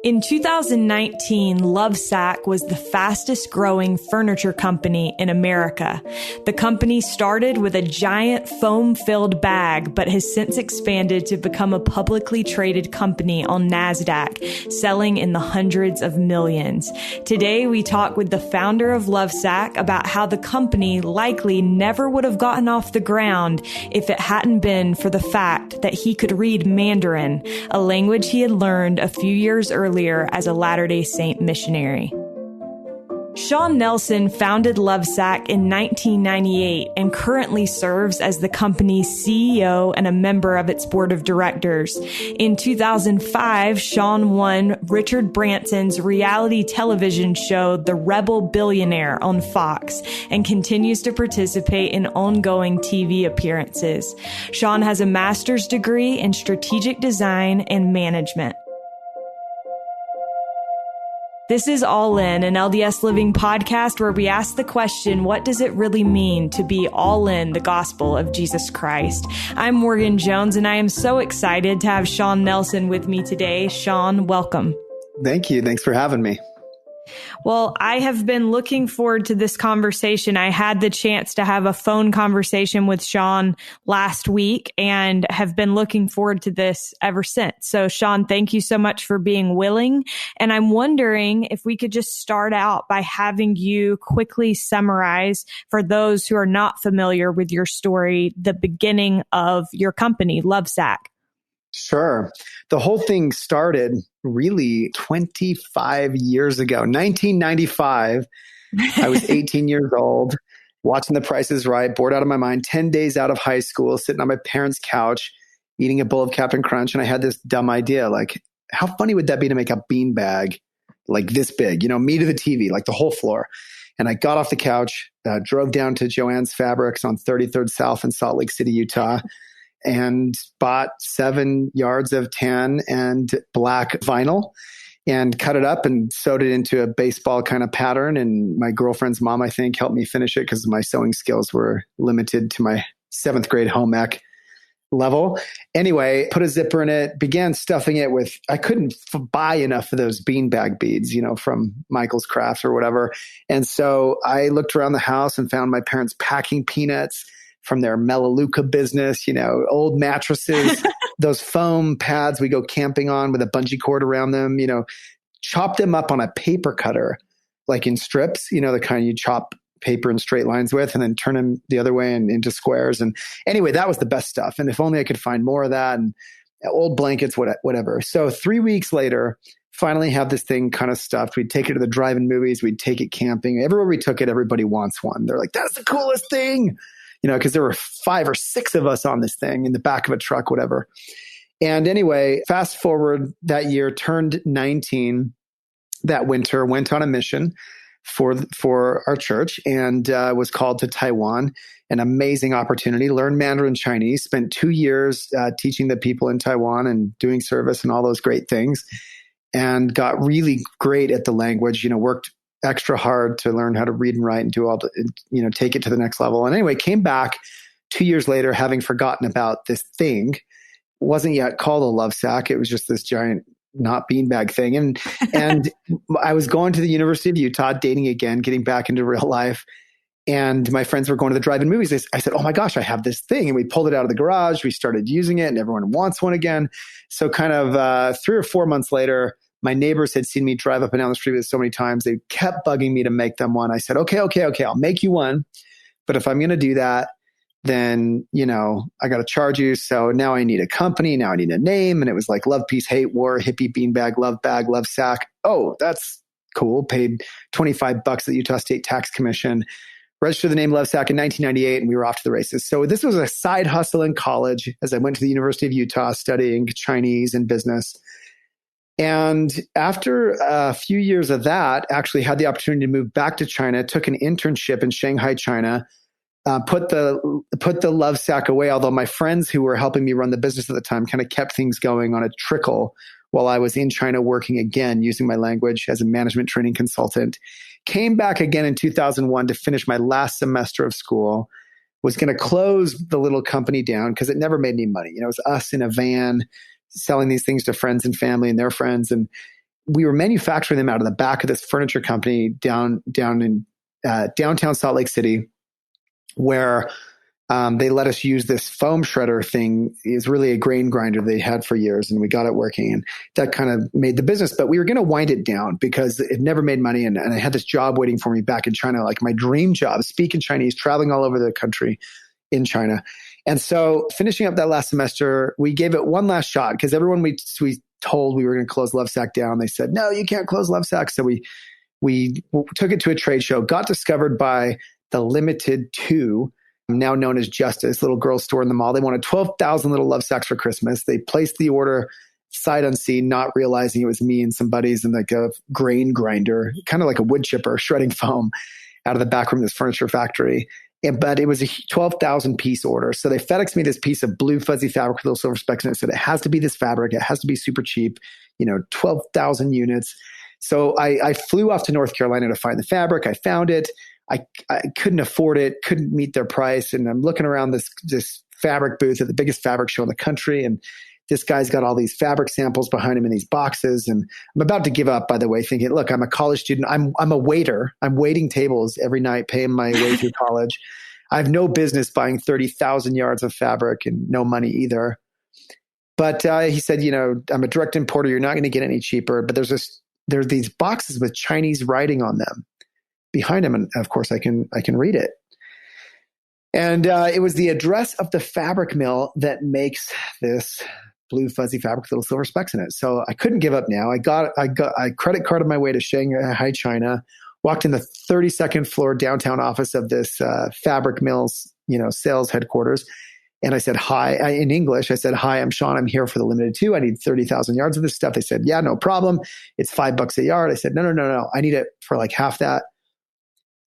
In 2019, Lovesac was the fastest growing furniture company in America. The company started with a giant foam-filled bag, but has since expanded to become a publicly traded company on NASDAQ, selling in the hundreds of millions. Today, we talk with the founder of Lovesac about how the company likely never would have gotten off the ground if it hadn't been for the fact that he could read Mandarin, a language he had learned a few years earlier as a Latter-day Saint missionary. Shawn Nelson founded Lovesac in 1998 and currently serves as the company's CEO and a member of its board of directors. In 2005, Shawn won Richard Branson's reality television show, The Rebel Billionaire, on Fox, and continues to participate in ongoing TV appearances. Shawn has a master's degree in strategic design and management. This is All In, an LDS Living podcast where we ask the question, what does it really mean to be all in the gospel of Jesus Christ? I'm Morgan Jones, and I am so excited to have Shawn Nelson with me today. Shawn, welcome. Thank you. Thanks for having me. Well, I have been looking forward to this conversation. I had the chance to have a phone conversation with Shawn last week and have been looking forward to this ever since. So, Shawn, thank you so much for being willing. And I'm wondering if we could just start out by having you quickly summarize, for those who are not familiar with your story, the beginning of your company, Lovesac. Sure. The whole thing started really 25 years ago. 1995, I was 18 years old, watching The Price is Right, bored out of my mind, 10 days out of high school, sitting on my parents' couch, eating a bowl of Captain Crunch. And I had this dumb idea, like, how funny would that be to make a beanbag like this big, me to the TV, like the whole floor. And I got off the couch, drove down to Joann's Fabrics on 33rd South in Salt Lake City, Utah, and bought 7 yards of tan and black vinyl and cut it up and sewed it into a baseball kind of pattern. And my girlfriend's mom, I think, helped me finish it because my sewing skills were limited to my 7th grade home ec level. Anyway, put a zipper in it, began stuffing it with, I couldn't buy enough of those beanbag beads, from Michael's Crafts or whatever. And so I looked around the house and found my parents packing peanuts from their Melaleuca business, old mattresses, those foam pads we go camping on with a bungee cord around them, chop them up on a paper cutter, like in strips, the kind you chop paper in straight lines with, and then turn them the other way and into squares. And anyway, that was the best stuff. And if only I could find more of that, and old blankets, whatever. So 3 weeks later, finally have this thing kind of stuffed. We'd take it to the drive-in movies. We'd take it camping. Everywhere we took it, everybody wants one. They're like, that's the coolest thing. Because there were 5 or 6 of us on this thing in the back of a truck, whatever. And anyway, fast forward that year, turned 19 that winter, went on a mission for our church and was called to Taiwan. An amazing opportunity, learned Mandarin Chinese, spent 2 years teaching the people in Taiwan and doing service and all those great things, and got really great at the language, worked extra hard to learn how to read and write and do all the, take it to the next level. And anyway, came back 2 years later, having forgotten about this thing. Wasn't yet called a Lovesac. It was just this giant, not beanbag thing. And I was going to the University of Utah, dating again, getting back into real life. And my friends were going to the drive-in movies. I said, oh my gosh, I have this thing. And we pulled it out of the garage. We started using it and everyone wants one again. So kind of 3 or 4 months later, my neighbors had seen me drive up and down the street with it so many times. They kept bugging me to make them one. I said, okay, I'll make you one. But if I'm going to do that, then, I got to charge you. So now I need a company. Now I need a name. And it was like Love, Peace, Hate, War, Hippie, Beanbag, Love Bag, Love Sack. Oh, that's cool. Paid $25 at the Utah State Tax Commission. Registered the name Lovesac in 1998, and we were off to the races. So this was a side hustle in college as I went to the University of Utah studying Chinese and business. And after a few years of that, actually had the opportunity to move back to China, took an internship in Shanghai, China, put the Lovesac away, although my friends who were helping me run the business at the time kind of kept things going on a trickle while I was in China working again, using my language as a management training consultant. Came back again in 2001 to finish my last semester of school. Was going to close the little company down because it never made any money. It was us in a van selling these things to friends and family and their friends. And we were manufacturing them out of the back of this furniture company down in downtown Salt Lake City, where they let us use this foam shredder thing. It's really a grain grinder they had for years, and we got it working, and that kind of made the business. But we were going to wind it down because it never made money, and I had this job waiting for me back in China, like my dream job, speaking Chinese, traveling all over the country in China. And so finishing up that last semester, we gave it one last shot because everyone we told we were going to close Lovesac down, they said, no, you can't close Lovesac. So we took it to a trade show, got discovered by the Limited 2, now known as Justice, little girl store in the mall. They wanted 12,000 little Lovesacks for Christmas. They placed the order sight unseen, not realizing it was me and some buddies in like a grain grinder, kind of like a wood chipper, shredding foam out of the back room of this furniture factory. But it was a 12,000 piece order. So they FedExed me this piece of blue fuzzy fabric with little silver specks in it. Said it has to be this fabric. It has to be super cheap, 12,000 units. So I flew off to North Carolina to find the fabric. I found it. I couldn't afford it, couldn't meet their price. And I'm looking around this fabric booth at the biggest fabric show in the country. And this guy's got all these fabric samples behind him in these boxes. And I'm about to give up, by the way, thinking, look, I'm a college student. I'm a waiter. I'm waiting tables every night, paying my way through college. I have no business buying 30,000 yards of fabric and no money either. But he said, I'm a direct importer. You're not going to get any cheaper. But there are these boxes with Chinese writing on them behind him. And of course I can read it. And it was the address of the fabric mill that makes this blue fuzzy fabric with little silver specks in it. So I couldn't give up now. I credit carded my way to Shanghai, China, walked in the 32nd floor downtown office of this fabric mill's, sales headquarters. And I said, hi, in English. I said, hi, I'm Shawn. I'm here for the Limited 2. I need 30,000 yards of this stuff. They said, yeah, no problem. It's $5 a yard. I said, no. I need it for like half that.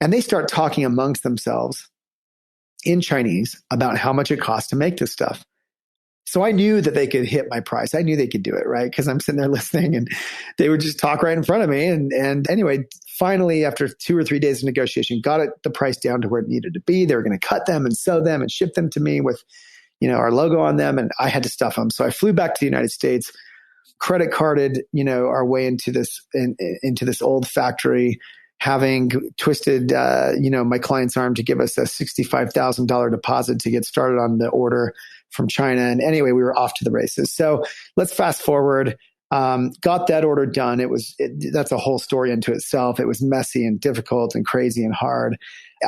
And they start talking amongst themselves in Chinese about how much it costs to make this stuff. So I knew that they could hit my price. I knew they could do it, right? Because I'm sitting there listening and they would just talk right in front of me. And anyway, finally, after 2 or 3 days of negotiation, got the price down to where it needed to be. They were going to cut them and sew them and ship them to me with, our logo on them. And I had to stuff them. So I flew back to the United States, credit carded, our way into this old factory, having twisted, my client's arm to give us a $65,000 deposit to get started on the order from China. And anyway, we were off to the races. So let's fast forward. Got that order done. That's a whole story unto itself. It was messy and difficult and crazy and hard.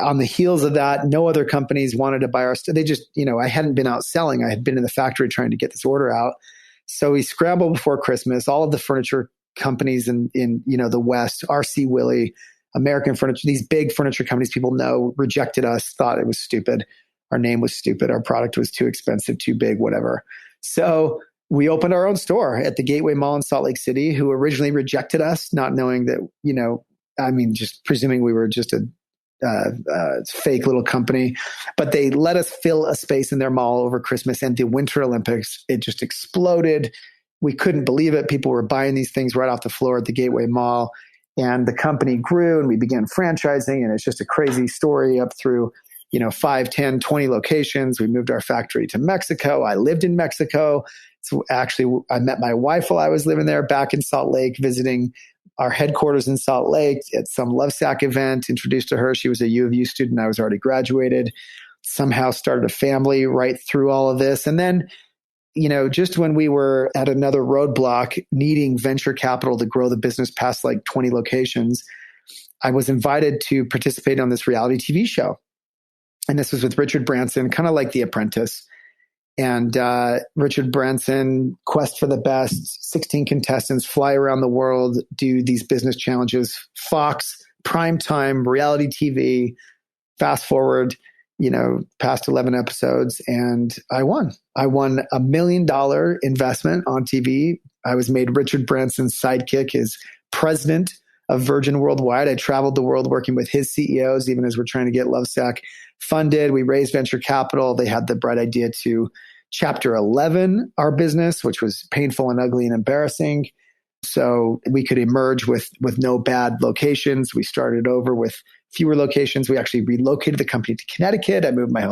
On the heels of that, no other companies wanted to buy our stuff. They just, I hadn't been out selling. I had been in the factory trying to get this order out. So we scrambled before Christmas. All of the furniture companies in the West, RC Willey, American Furniture, these big furniture companies people know, rejected us, thought it was stupid. Our name was stupid. Our product was too expensive, too big, whatever. So we opened our own store at the Gateway Mall in Salt Lake City, who originally rejected us, not knowing that, just presuming we were just a fake little company. But they let us fill a space in their mall over Christmas and the Winter Olympics. It just exploded. We couldn't believe it. People were buying these things right off the floor at the Gateway Mall. And the company grew and we began franchising. And it's just a crazy story up through, 5, 10, 20 locations. We moved our factory to Mexico. I lived in Mexico. So actually, I met my wife while I was living there back in Salt Lake, visiting our headquarters in Salt Lake at some Lovesac event, introduced to her. She was a U of U student. I was already graduated. Somehow started a family right through all of this. And then, just when we were at another roadblock needing venture capital to grow the business past like 20 locations, I was invited to participate on this reality TV show. And this was with Richard Branson, kind of like The Apprentice. And Richard Branson, quest for the best, 16 contestants, fly around the world, do these business challenges, Fox, primetime, reality TV, fast forward, past 11 episodes. And I won. I won $1 million investment on TV. I was made Richard Branson's sidekick, his president of Virgin Worldwide. I traveled the world working with his CEOs, even as we're trying to get Lovesac funded. We raised venture capital. They had the bright idea to Chapter 11 our business, which was painful and ugly and embarrassing. So we could emerge with no bad locations. We started over with fewer locations. We actually relocated the company to Connecticut. I moved my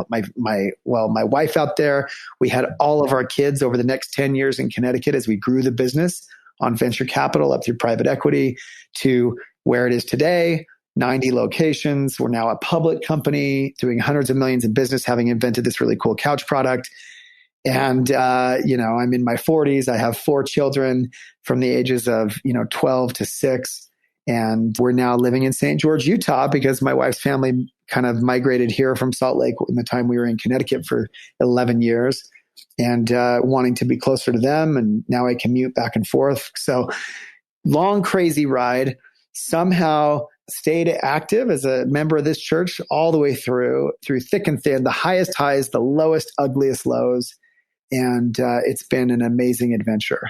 wife out there. We had all of our kids over the next 10 years in Connecticut as we grew the business on venture capital up through private equity to where it is today, 90 locations. We're now a public company doing hundreds of millions in business, having invented this really cool couch product. And, I'm in my 40s. I have 4 children from the ages of, 12 to 6. And we're now living in St. George, Utah, because my wife's family kind of migrated here from Salt Lake in the time we were in Connecticut for 11 years and wanting to be closer to them. And now I commute back and forth. So long, crazy ride. Somehow stayed active as a member of this church all the way through thick and thin, the highest highs, the lowest, ugliest lows. And it's been an amazing adventure.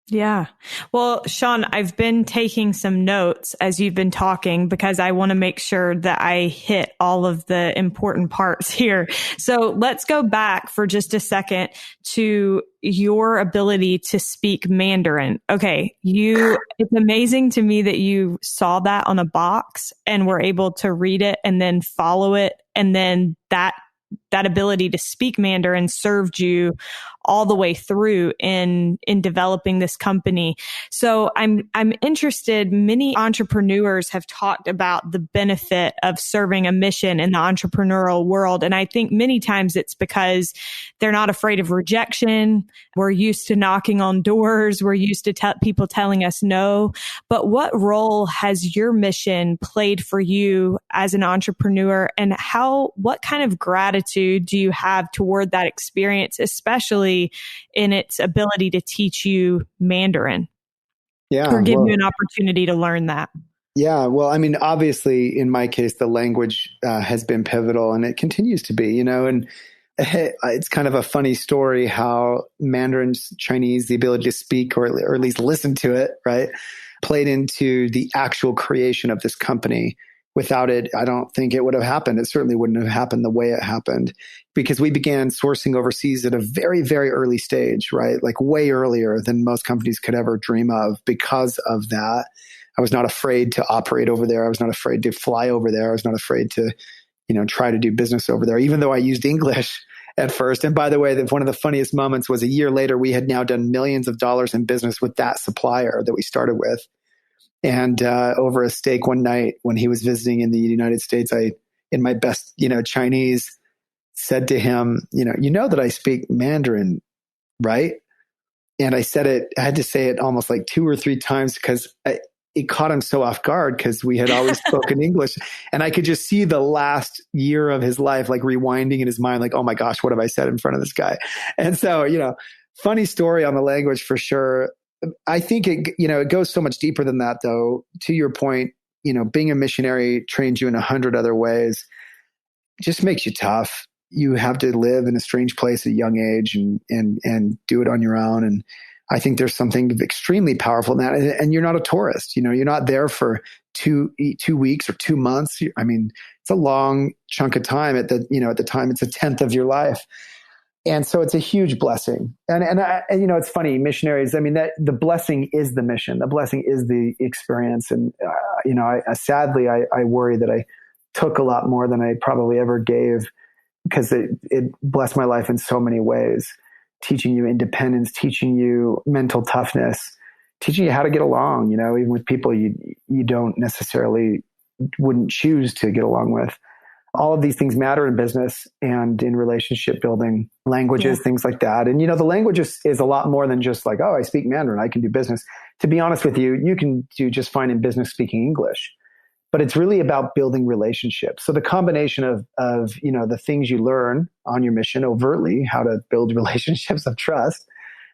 Yeah. Well, Shawn, I've been taking some notes as you've been talking because I want to make sure that I hit all of the important parts here. So let's go back for just a second to your ability to speak Mandarin. Okay. It's amazing to me that you saw that on a box and were able to read it and then follow it. And then that ability to speak Mandarin served you all the way through in developing this company. So I'm interested. Many entrepreneurs have talked about the benefit of serving a mission in the entrepreneurial world. And I think many times it's because they're not afraid of rejection. We're used to knocking on doors. We're used to people telling us no. But what role has your mission played for you as an entrepreneur? And what kind of gratitude do you have toward that experience, especially in its ability to teach you Mandarin? Or give you an opportunity to learn that? Yeah. Well, I mean, obviously, in my case, the language has been pivotal and it continues to be, and it's kind of a funny story how Mandarin Chinese, the ability to speak or at least listen to it, right, played into the actual creation of this company. Without it, I don't think it would have happened. It certainly wouldn't have happened the way it happened because we began sourcing overseas at a very, very early stage, right? Like way earlier than most companies could ever dream of. Because of that, I was not afraid to operate over there. I was not afraid to fly over there. I was not afraid to, try to do business over there, even though I used English at first. And by the way, one of the funniest moments was a year later, we had now done millions of dollars in business with that supplier that we started with. And over a steak one night when he was visiting in the United States, I, in my best, Chinese, said to him, you know that I speak Mandarin, right? And I had to say it almost like 2 or 3 times because it caught him so off guard because we had always spoken English. And I could just see the last year of his life, like rewinding in his mind, like, oh my gosh, what have I said in front of this guy? And so, funny story on the language for sure. I think it goes so much deeper than that, though. To your point, being a missionary trains you in 100 other ways. Just makes you tough. You have to live in a strange place at a young age and do it on your own. And I think there's something extremely powerful in that. And you're not a tourist. You're not there for 2 weeks or 2 months. I mean, it's a long chunk of time. At the time, it's a 10th of your life. And so it's a huge blessing. And it's funny, missionaries, I mean, that the blessing is the mission. The blessing is the experience. And, sadly, I worry that I took a lot more than I probably ever gave because it blessed my life in so many ways, teaching you independence, teaching you mental toughness, teaching you how to get along, even with people you don't necessarily wouldn't choose to get along with. All of these things matter in business and in relationship building, languages, things like that. And, the language is a lot more than just like, oh, I speak Mandarin, I can do business. To be honest with you, you can do just fine in business speaking English, but it's really about building relationships. So the combination of the things you learn on your mission overtly, how to build relationships of trust,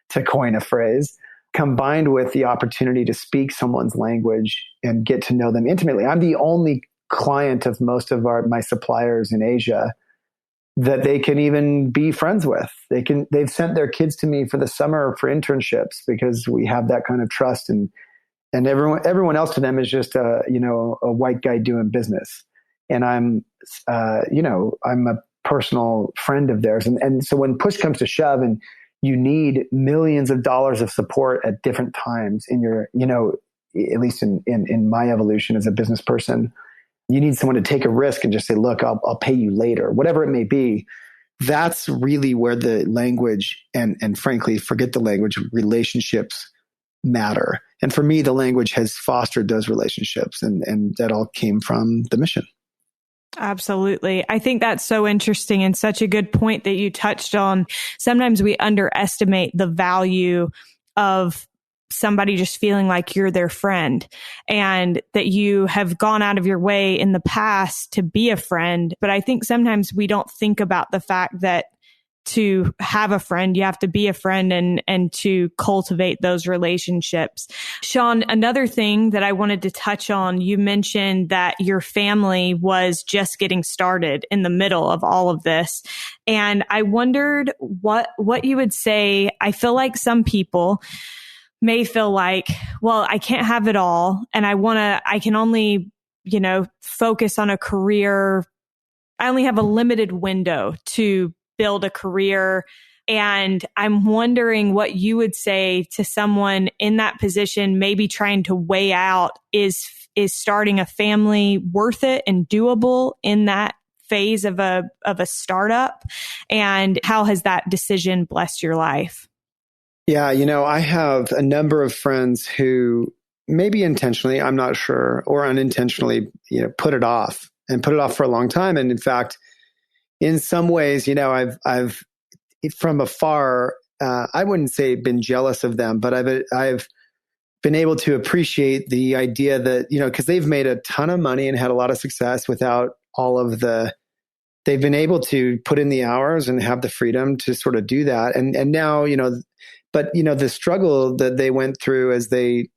to coin a phrase, combined with the opportunity to speak someone's language and get to know them intimately. I'm the only client of most of my suppliers in Asia that they can even be friends with. They've sent their kids to me for the summer for internships because we have that kind of trust, and everyone else to them is just a white guy doing business. And I'm a personal friend of theirs. And so when push comes to shove and you need millions of dollars of support at different times in your, at least in my evolution as a business person, you need someone to take a risk and just say, look, I'll pay you later, whatever it may be. That's really where the language and frankly, forget the language, relationships matter. And for me, the language has fostered those relationships, and that all came from the mission. Absolutely. I think that's so interesting and such a good point that you touched on. Sometimes we underestimate the value of somebody just feeling like you're their friend, and that you have gone out of your way in the past to be a friend. But I think sometimes we don't think about the fact that to have a friend, you have to be a friend and to cultivate those relationships. Shawn, another thing that I wanted to touch on, you mentioned that your family was just getting started in the middle of all of this. And I wondered what you would say. I feel like some people may feel like, well, I can't have it all, and I can only, focus on a career. I only have a limited window to build a career. And I'm wondering what you would say to someone in that position, maybe trying to weigh out, is starting a family worth it and doable in that phase of a startup? And how has that decision blessed your life? Yeah, I have a number of friends who maybe intentionally, I'm not sure, or unintentionally, put it off for a long time. And in fact, in some ways, I've from afar, I wouldn't say been jealous of them, but I've been able to appreciate the idea that, because they've made a ton of money and had a lot of success without all of they've been able to put in the hours and have the freedom to sort of do that. And now, but the struggle that they went through as they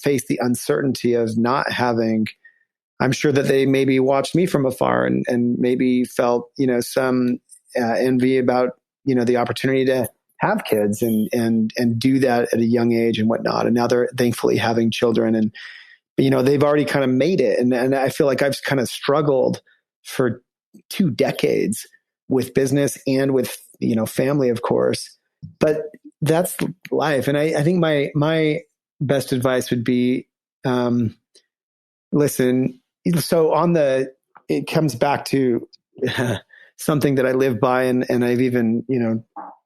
faced the uncertainty of not having, I'm sure that they maybe watched me from afar and maybe felt, some envy about, the opportunity to have kids and do that at a young age and whatnot. And now they're thankfully having children, and, they've already kind of made it. And I feel like I've kind of struggled for 2 decades with business and with, family, of course, but that's life. And I think my best advice would be, listen. So it comes back to something that I live by, and I've even,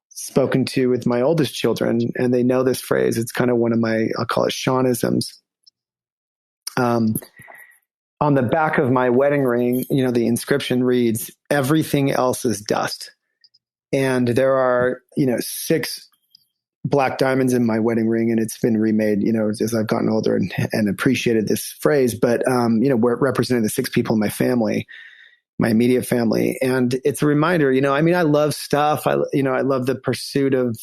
spoken to with my oldest children, and they know this phrase. It's kind of one of my, I'll call it Shawnisms. On the back of my wedding ring, the inscription reads, "Everything else is dust." And there are, 6 black diamonds in my wedding ring, and it's been remade, as I've gotten older and appreciated this phrase. But, where it represented the 6 people in my family, my immediate family. And it's a reminder, I love stuff. I love the pursuit of,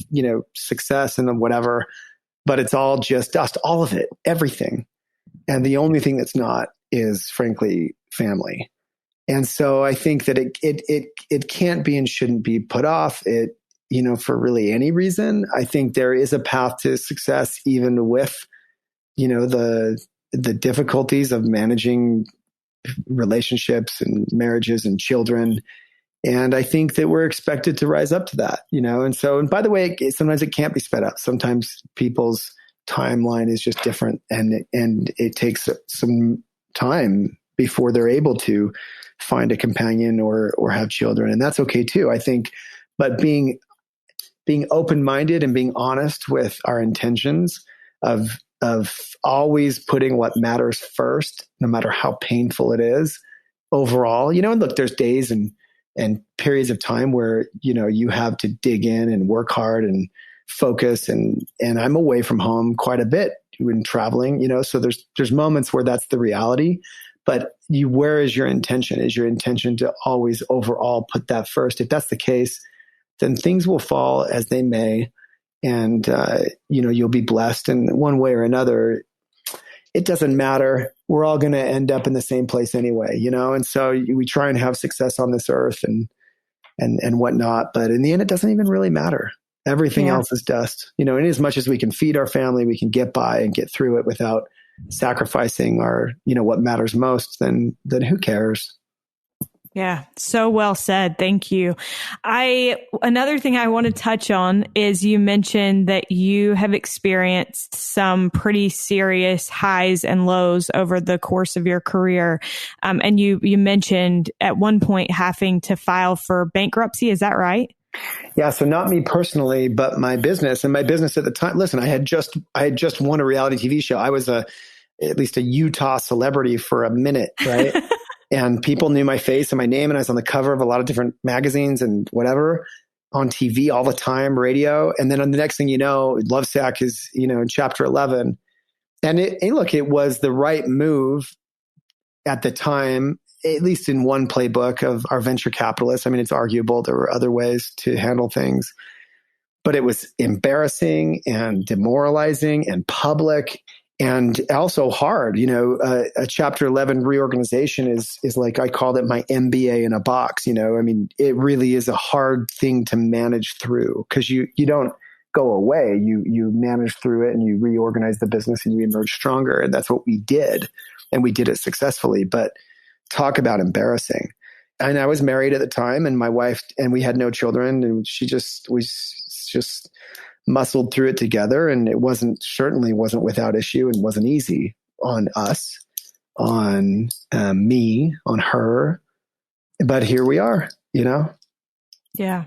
success and whatever, but it's all just dust, all of it, everything. And the only thing that's not is, frankly, family. And so I think that it can't be and shouldn't be put off. For really any reason. I think there is a path to success, even with, the difficulties of managing relationships and marriages and children. And I think that we're expected to rise up to that, and by the way, sometimes it can't be sped up. Sometimes people's timeline is just different, and it takes some time before they're able to find a companion or have children. And that's okay too, I think. But being open-minded and being honest with our intentions of always putting what matters first, no matter how painful it is overall, and look, there's days and periods of time where, you have to dig in and work hard and focus. And I'm away from home quite a bit when traveling, so there's moments where that's the reality. But where is your intention? Is your intention to always overall put that first? If that's the case, then things will fall as they may, and you'll be blessed in one way or another. It doesn't matter. We're all going to end up in the same place anyway, and so we try and have success on this earth and whatnot, but in the end, it doesn't even really matter. Everything else is dust, in as much as we can feed our family, we can get by and get through it without sacrificing our, what matters most, then who cares? Yeah, so well said. Thank you. Another thing I want to touch on is you mentioned that you have experienced some pretty serious highs and lows over the course of your career. And you mentioned at one point having to file for bankruptcy. Is that right? Yeah. So not me personally, but my business, and my business at the time, listen, I had just won a reality TV show. I was at least a Utah celebrity for a minute. Right. And people knew my face and my name, and I was on the cover of a lot of different magazines and whatever, on TV all the time, radio. And then on the next thing you know, Lovesac is, in chapter 11. And it was the right move at the time, at least in one playbook of our venture capitalists. I mean, it's arguable. There were other ways to handle things, but it was embarrassing and demoralizing and public and also hard. A chapter 11 reorganization is like, I called it my MBA in a box. I mean, it really is a hard thing to manage through, because you don't go away. You manage through it, and you reorganize the business, and you emerge stronger. And that's what we did. And we did it successfully. But talk about embarrassing. And I was married at the time, and my wife, and we had no children, and we just muscled through it together. And it certainly wasn't without issue, and wasn't easy on us, on me, on her. But here we are, Yeah.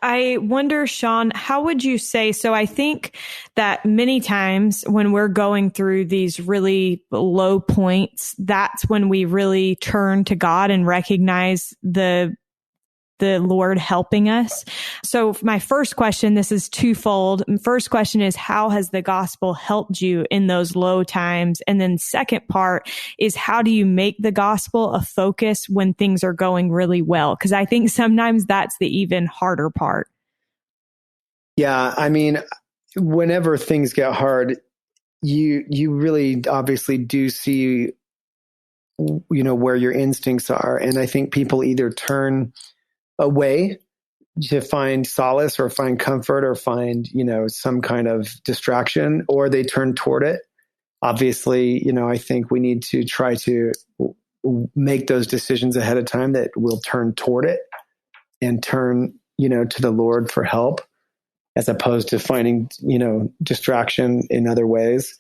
I wonder, Shawn, how would you say, so I think that many times when we're going through these really low points, that's when we really turn to God and recognize the Lord helping us. So my first question, this is twofold. First question is, how has the gospel helped you in those low times? And then second part is, how do you make the gospel a focus when things are going really well? Because I think sometimes that's the even harder part. Yeah. I mean, whenever things get hard, you really obviously do see, where your instincts are. And I think people either turn away to find solace or find comfort or find, some kind of distraction, or they turn toward it. Obviously, I think we need to try to make those decisions ahead of time that will turn toward it and turn, to the Lord for help, as opposed to finding, distraction in other ways,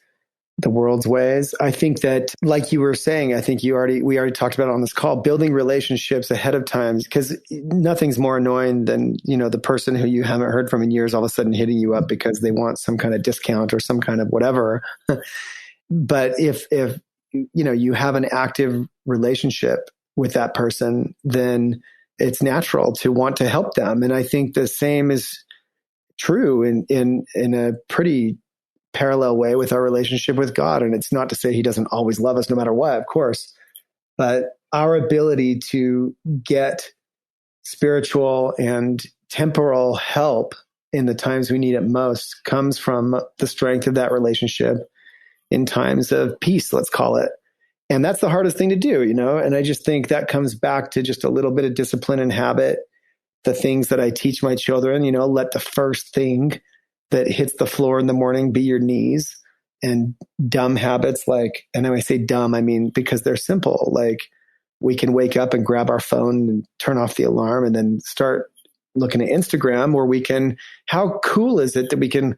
the world's ways. I think that, like you were saying, I think we already talked about it on this call, building relationships ahead of time, because nothing's more annoying than, the person who you haven't heard from in years all of a sudden hitting you up because they want some kind of discount or some kind of whatever. But if you have an active relationship with that person, then it's natural to want to help them. And I think the same is true in a pretty parallel way with our relationship with God. And it's not to say he doesn't always love us no matter what, of course, but our ability to get spiritual and temporal help in the times we need it most comes from the strength of that relationship in times of peace, let's call it. And that's the hardest thing to do, and I just think that comes back to just a little bit of discipline and habit. The things that I teach my children, let the first thing that hits the floor in the morning be your knees. And dumb habits, like, and when I say dumb, I mean because they're simple. Like, we can wake up and grab our phone and turn off the alarm and then start looking at Instagram, or how cool is it that we can,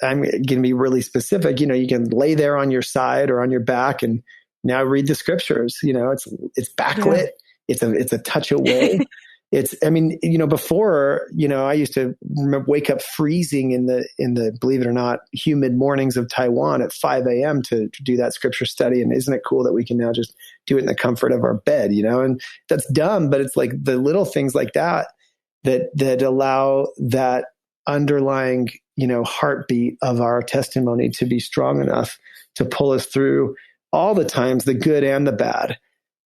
I'm going to be really specific, you can lay there on your side or on your back and now read the scriptures. It's backlit. Yeah. It's a touch away. Before, I used to wake up freezing in the, believe it or not, humid mornings of Taiwan at 5 a.m. to do that scripture study. And isn't it cool that we can now just do it in the comfort of our bed, and that's dumb, but it's like the little things like that allow that underlying, heartbeat of our testimony to be strong enough to pull us through all the times, the good and the bad.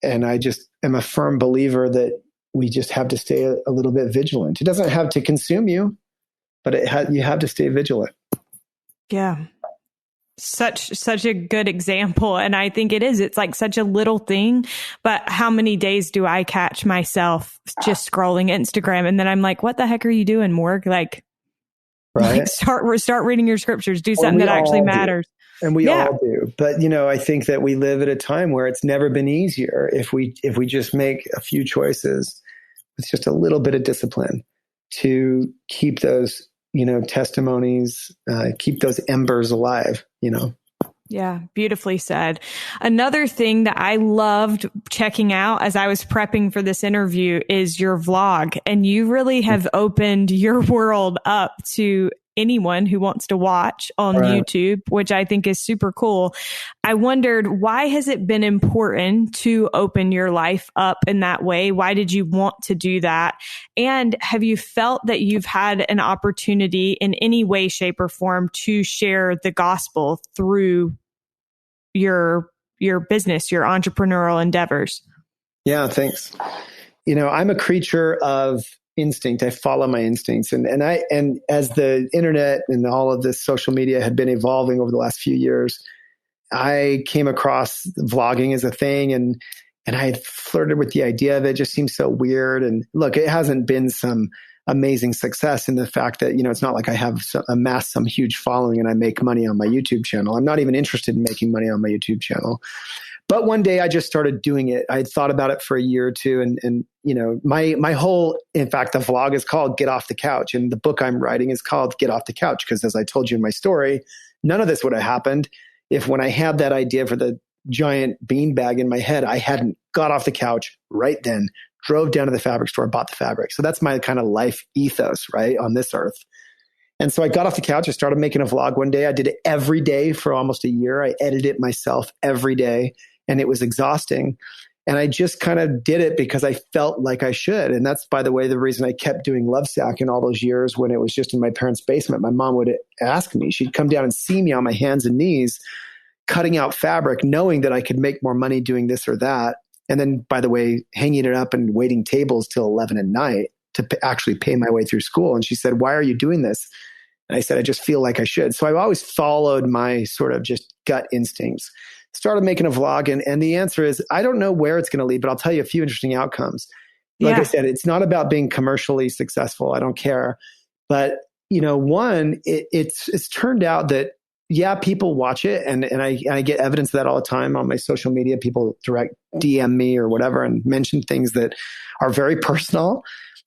And I just am a firm believer that we just have to stay a little bit vigilant. It doesn't have to consume you, but you have to stay vigilant. Yeah. Such a good example. And I think it's like such a little thing, but how many days do I catch myself just scrolling Instagram? And then I'm like, what the heck are you doing, Morg? Like, right. Start reading your scriptures, do something that actually matters. And we all do. But, I think that we live at a time where it's never been easier if we just make a few choices with just a little bit of discipline to keep those, testimonies, keep those embers alive, Yeah, beautifully said. Another thing that I loved checking out as I was prepping for this interview is your vlog. And you really have opened your world up to anyone who wants to watch on Right. YouTube, which I think is super cool. I wondered, why has it been important to open your life up in that way? Why did you want to do that? And have you felt that you've had an opportunity in any way, shape, or form to share the gospel through your business, your entrepreneurial endeavors? Yeah, thanks. I'm a creature of instinct. I follow my instincts. And as the internet and all of this social media had been evolving over the last few years, I came across vlogging as a thing, and I had flirted with the idea of it. It just seemed so weird. And look, it hasn't been some amazing success in the fact that, it's not like I have amassed some huge following and I make money on my YouTube channel. I'm not even interested in making money on my YouTube channel. But one day I just started doing it. I had thought about it for a year or two. And my whole, in fact, the vlog is called Get Off the Couch. And the book I'm writing is called Get Off the Couch. Because as I told you in my story, none of this would have happened if when I had that idea for the giant beanbag in my head, I hadn't got off the couch right then, drove down to the fabric store, bought the fabric. So that's my kind of life ethos, right, on this earth. And so I got off the couch. I started making a vlog one day. I did it every day for almost a year. I edited it myself every day. And it was exhausting. And I just kind of did it because I felt like I should. And that's, by the way, the reason I kept doing Lovesac in all those years when it was just in my parents' basement. My mom would ask me, she'd come down and see me on my hands and knees, cutting out fabric, knowing that I could make more money doing this or that. And then, by the way, hanging it up and waiting tables till 11 at night to actually pay my way through school. And she said, "Why are you doing this?" And I said, "I just feel like I should." So I've always followed my sort of just gut instincts. Started making a vlog. And the answer is, I don't know where it's going to lead, but I'll tell you a few interesting outcomes. Like I said, it's not about being commercially successful. I don't care. But, one, it's turned out that, yeah, people watch it. And I get evidence of that all the time on my social media. People direct DM me or whatever and mention things that are very personal.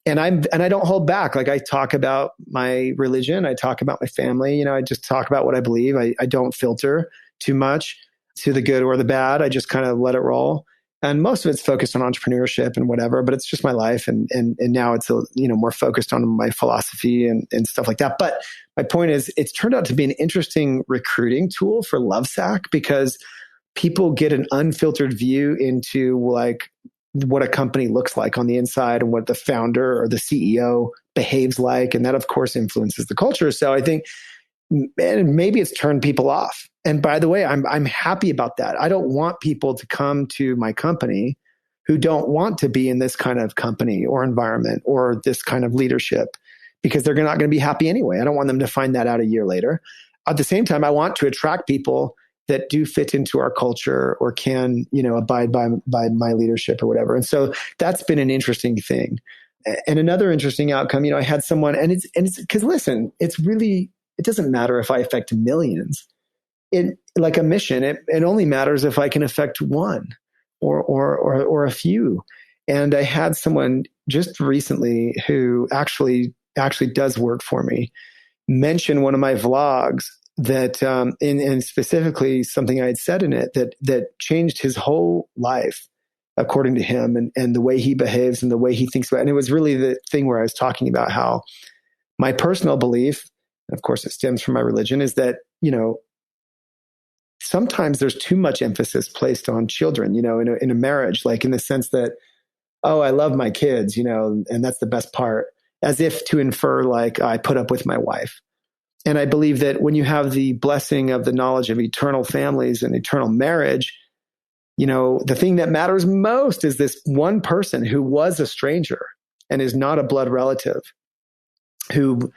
And I don't hold back. Like, I talk about my religion. I talk about my family. I just talk about what I believe. I don't filter too much to the good or the bad. I just kind of let it roll. And most of it's focused on entrepreneurship and whatever, but it's just my life. And now it's more focused on my philosophy and stuff like that. But my point is, it's turned out to be an interesting recruiting tool for Lovesac because people get an unfiltered view into like what a company looks like on the inside and what the founder or the CEO behaves like. And that, of course, influences the culture. So I think maybe it's turned people off. And by the way, I'm happy about that. I don't want people to come to my company who don't want to be in this kind of company or environment or this kind of leadership because they're not going to be happy anyway. I don't want them to find that out a year later. At the same time, I want to attract people that do fit into our culture or can, abide by my leadership or whatever. And so that's been an interesting thing. And another interesting outcome, I had someone, and it's because listen, it doesn't matter if I affect millions. Like a mission, it only matters if I can affect one or a few. And I had someone just recently who actually does work for me mention one of my vlogs that, and specifically something I had said in it that changed his whole life, according to him, and the way he behaves and the way he thinks about it. And it was really the thing where I was talking about how my personal belief, of course it stems from my religion, is that, sometimes there's too much emphasis placed on children, in a marriage, like in the sense that, oh, I love my kids, and that's the best part, as if to infer like I put up with my wife. And I believe that when you have the blessing of the knowledge of eternal families and eternal marriage, the thing that matters most is this one person who was a stranger and is not a blood relative, who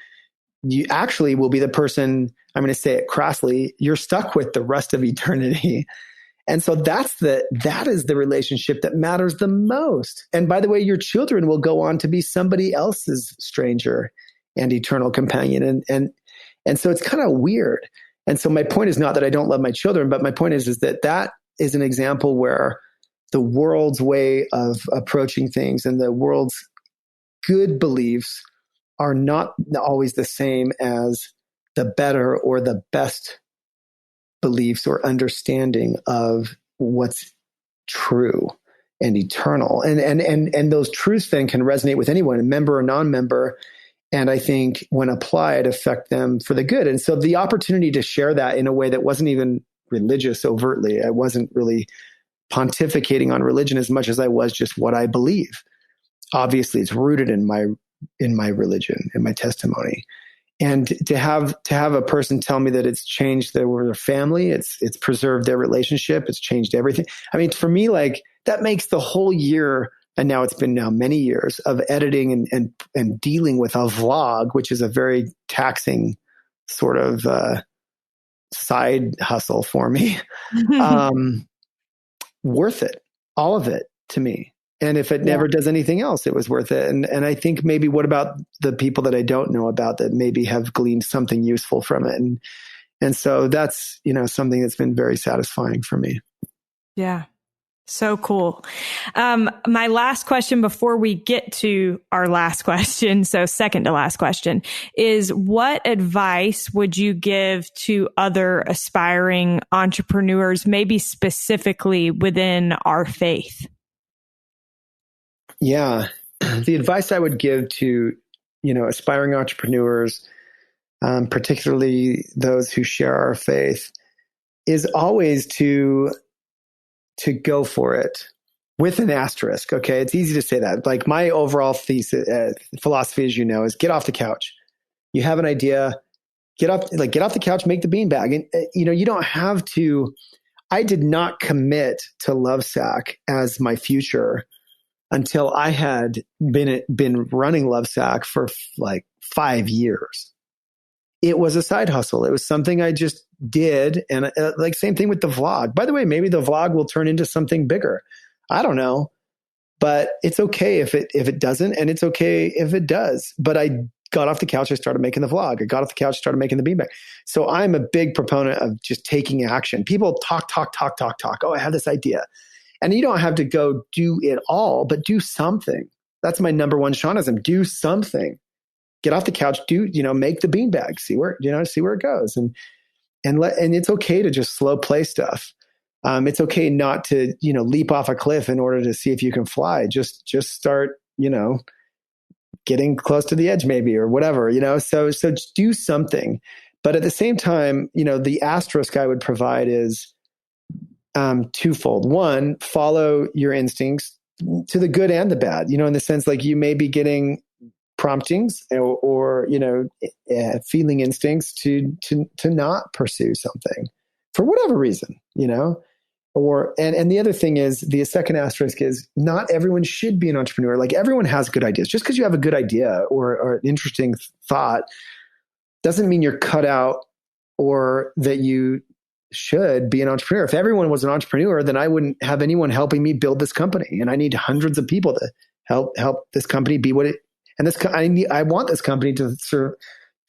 you actually will be the person, I'm going to say it crassly, you're stuck with the rest of eternity. And so that is the relationship that matters the most. And by the way, your children will go on to be somebody else's stranger and eternal companion. And so it's kind of weird. And so my point is not that I don't love my children, but my point is that is an example where the world's way of approaching things and the world's good beliefs are not always the same as the better or the best beliefs or understanding of what's true and eternal. And those truths then can resonate with anyone, member or non-member. And I think when applied, affect them for the good. And so the opportunity to share that in a way that wasn't even religious overtly, I wasn't really pontificating on religion as much as I was just what I believe. Obviously, it's rooted in my religion, in my testimony. And to have a person tell me that it's changed their family, it's preserved their relationship, it's changed everything. I mean, for me, like that makes the whole year, and now it's been many years of editing and dealing with a vlog, which is a very taxing sort of side hustle for me, worth it, all of it to me. And if it never does anything else, it was worth it. And I think maybe what about the people that I don't know about that maybe have gleaned something useful from it? And so that's, something that's been very satisfying for me. Yeah. So cool. My last question before we get to our last question, so second to last question, is what advice would you give to other aspiring entrepreneurs, maybe specifically within our faith? Yeah. The advice I would give to, aspiring entrepreneurs, particularly those who share our faith, is always to go for it with an asterisk. Okay. It's easy to say that. Like my overall philosophy, as you know, is get off the couch. You have an idea, get off the couch, make the beanbag. And, you don't have to, I did not commit to Lovesac as my future until I had been running Lovesac for like 5 years. It was a side hustle. It was something I just did. And like same thing with the vlog. By the way, maybe the vlog will turn into something bigger. I don't know, but it's okay if it doesn't, and it's okay if it does. But I got off the couch. I started making the vlog. I got off the couch, started making the beanbag. So I'm a big proponent of just taking action. People talk. Oh, I have this idea. And you don't have to go do it all, but do something. That's my number one Shawnism. Do something. Get off the couch, make the beanbag, see where it goes. And it's okay to just slow play stuff. It's okay not to, leap off a cliff in order to see if you can fly. Just start, getting close to the edge maybe, or whatever, so do something. But at the same time, the asterisk I would provide is twofold. One, follow your instincts to the good and the bad, in the sense like you may be getting promptings or feeling instincts to not pursue something for whatever reason, and the other thing is the second asterisk is not everyone should be an entrepreneur. Like everyone has good ideas. Just because you have a good idea or an interesting thought doesn't mean you're cut out or that you should be an entrepreneur. If everyone was an entrepreneur, then I wouldn't have anyone helping me build this company. And I need hundreds of people to help this company be what it. And I want this company to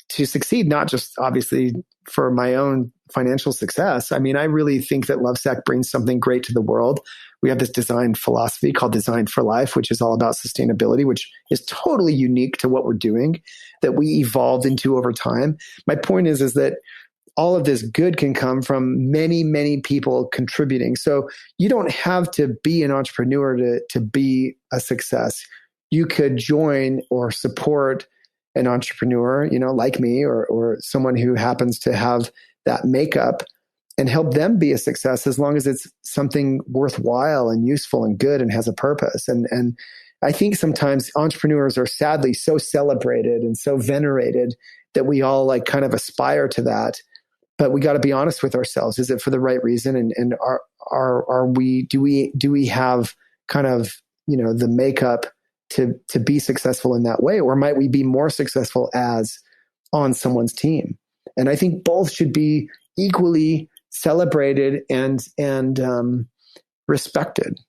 succeed, not just obviously for my own financial success. I mean, I really think that Lovesac brings something great to the world. We have this design philosophy called Design for Life, which is all about sustainability, which is totally unique to what we're doing, that we evolved into over time. My point is that all of this good can come from many, many people contributing. So you don't have to be an entrepreneur to be a success. You could join or support an entrepreneur, like me or someone who happens to have that makeup and help them be a success as long as it's something worthwhile and useful and good and has a purpose. And I think sometimes entrepreneurs are sadly so celebrated and so venerated that we all like kind of aspire to that. But we got to be honest with ourselves. Is it for the right reason? And do we have kind of, the makeup to be successful in that way? Or might we be more successful as on someone's team? And I think both should be equally celebrated and respected.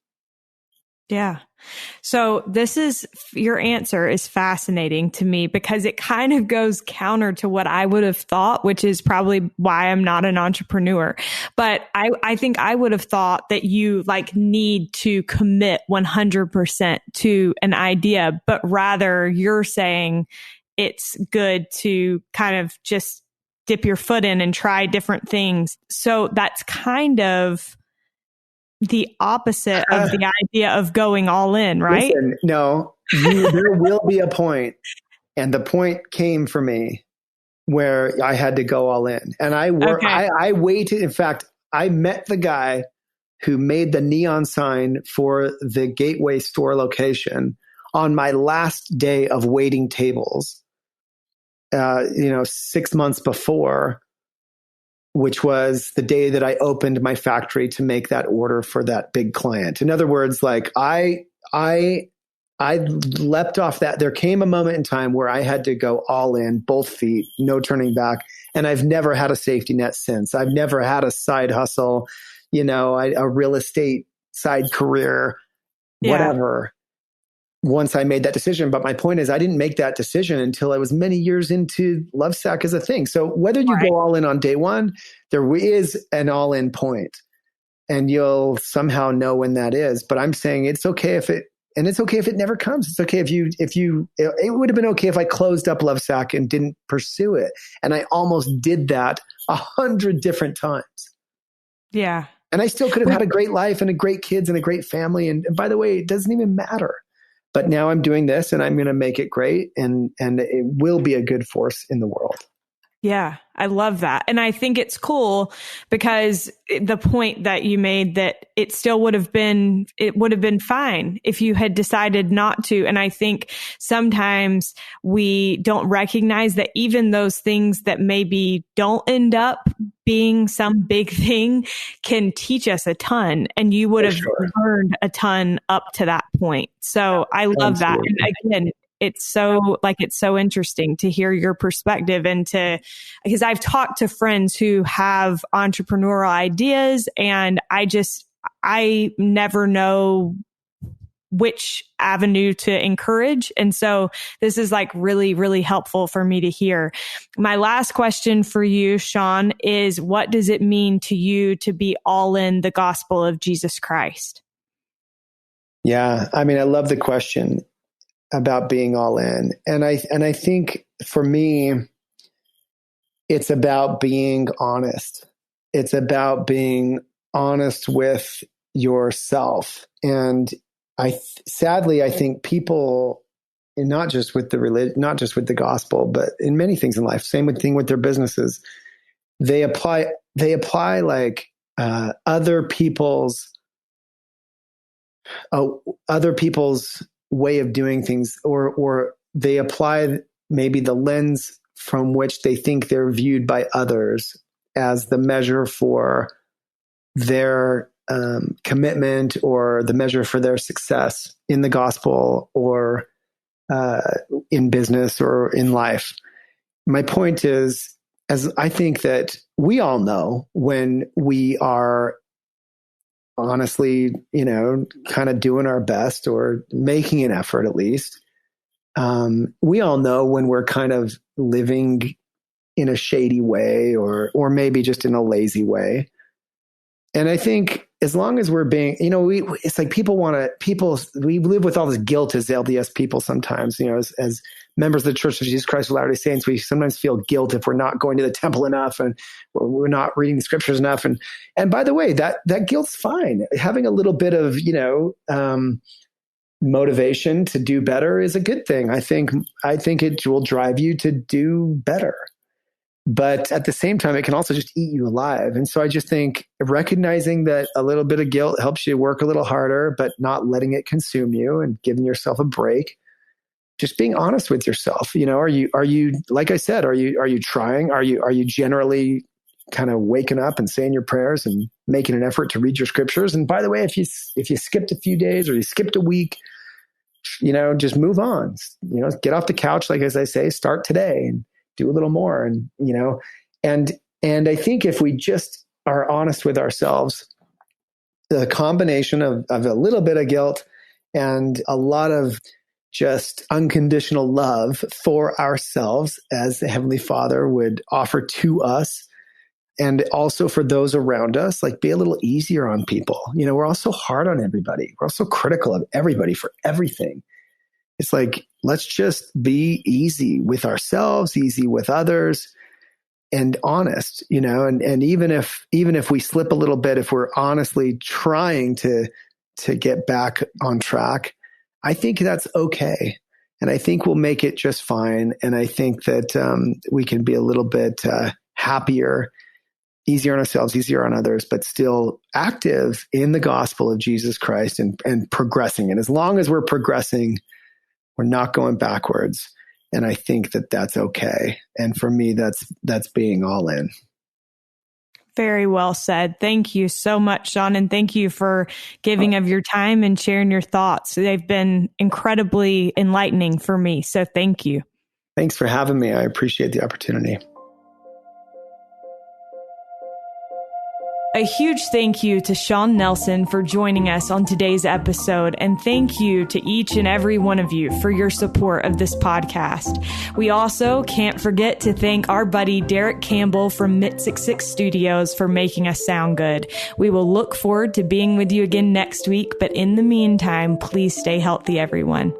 Yeah. So your answer is fascinating to me because it kind of goes counter to what I would have thought, which is probably why I'm not an entrepreneur. But I think I would have thought that you need to commit 100% to an idea, but rather you're saying it's good to kind of just dip your foot in and try different things. So that's kind of the opposite of the idea of going all in, right? Listen, no, there will be a point, and the point came for me where I had to go all in. And I waited. In fact, I met the guy who made the neon sign for the Gateway store location on my last day of waiting tables, 6 months before, which was the day that I opened my factory to make that order for that big client. In other words, like I leapt off that. There came a moment in time where I had to go all in, both feet, no turning back. And I've never had a safety net since. I've never had a side hustle, a real estate side career, whatever. Once I made that decision. But my point is, I didn't make that decision until I was many years into Lovesac as a thing. So whether you go all in on day one, there is an all in point, and you'll somehow know when that is. But I'm saying it's okay if it never comes. It's okay it would have been okay if I closed up Lovesac and didn't pursue it. And I almost did that 100 different times. Yeah. And I still could have had a great life and a great kids and a great family. And by the way, it doesn't even matter. But now I'm doing this, and I'm going to make it great, and it will be a good force in the world. Yeah, I love that. And I think it's cool because the point that you made that it would have been fine if you had decided not to. And I think sometimes we don't recognize that even those things that maybe don't end up being some big thing can teach us a ton, and you would have learned a ton up to that point. So I love that. And again, it's so interesting to hear your perspective because I've talked to friends who have entrepreneurial ideas, and I never know which avenue to encourage. And so this is like really, really helpful for me to hear. My last question for you, Shawn, is what does it mean to you to be all in the gospel of Jesus Christ? Yeah. I mean, I love the question about being all in. And I think for me, it's about being honest. It's about being honest with yourself. And sadly, I think people, and not just with the religion, not just with the gospel, but in many things in life, same thing with their businesses, they apply like other people's way of doing things, or they apply maybe the lens from which they think they're viewed by others as the measure for their commitment or the measure for their success in the gospel or in business or in life. My point is, as I think that we all know when we are honestly, kind of doing our best or making an effort at least. We all know when we're kind of living in a shady way or maybe just in a lazy way. And I think as long as we're being, it's like we live with all this guilt as LDS people sometimes, as members of the Church of Jesus Christ of Latter-day Saints, we sometimes feel guilt if we're not going to the temple enough and we're not reading the scriptures enough. And by the way, that guilt's fine. Having a little bit of, motivation to do better is a good thing. I think it will drive you to do better. But at the same time, it can also just eat you alive. And so I just think recognizing that a little bit of guilt helps you work a little harder, but not letting it consume you and giving yourself a break. Just being honest with yourself. Are you, like I said, are you trying? Are you generally kind of waking up and saying your prayers and making an effort to read your scriptures? And by the way, if you skipped a few days or you skipped a week, just move on, get off the couch. Like, as I say, start today and do a little more. And I think if we just are honest with ourselves, the combination of a little bit of guilt and a lot of just unconditional love for ourselves as the Heavenly Father would offer to us, and also for those around us, like be a little easier on people. We're all so hard on everybody. We're all so critical of everybody for everything. It's like, let's just be easy with ourselves, easy with others. and honest, and even if we slip a little bit, if we're honestly trying to get back on track, I think that's okay. And I think we'll make it just fine. And I think that we can be a little bit happier, easier on ourselves, easier on others, but still active in the gospel of Jesus Christ and progressing. And as long as we're progressing, we're not going backwards. And I think that that's okay. And for me, that's being all in. Very well said. Thank you so much, Shawn. And thank you for giving of your time and sharing your thoughts. They've been incredibly enlightening for me. So thank you. Thanks for having me. I appreciate the opportunity. A huge thank you to Shawn Nelson for joining us on today's episode, and thank you to each and every one of you for your support of this podcast. We also can't forget to thank our buddy Derek Campbell from MIT66 Studios for making us sound good. We will look forward to being with you again next week, but in the meantime, please stay healthy, everyone.